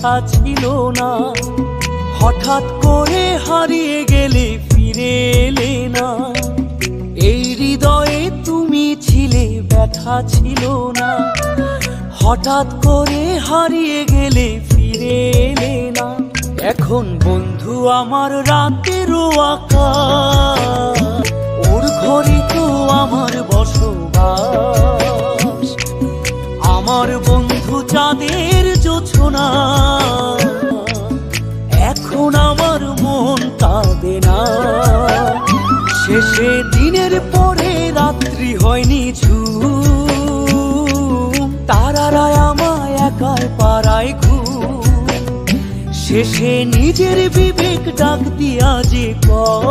কথা ছিল না। হঠাৎ করে হারিয়ে গেলে ফিরে এলে না। এই হৃদয়ে তুমি ছিলে, ব্যথা ছিল না। হঠাৎ করে হারিয়ে গেলে ফিরে এলে না। এখন বন্ধু আমার রাতেরও আকাশ, ওর ঘরে তো আমার বসবাস। আমার বন্ধু চাঁদের জোছনা, এখন আমার মন কাঁদে না। শেষে দিনের পরে রাত্রি হয়নি ঝুম, তারারা আমায় একাই পাড়ায় ঘুম। শেষে নিজের বিবেক ডাক দিয়া যে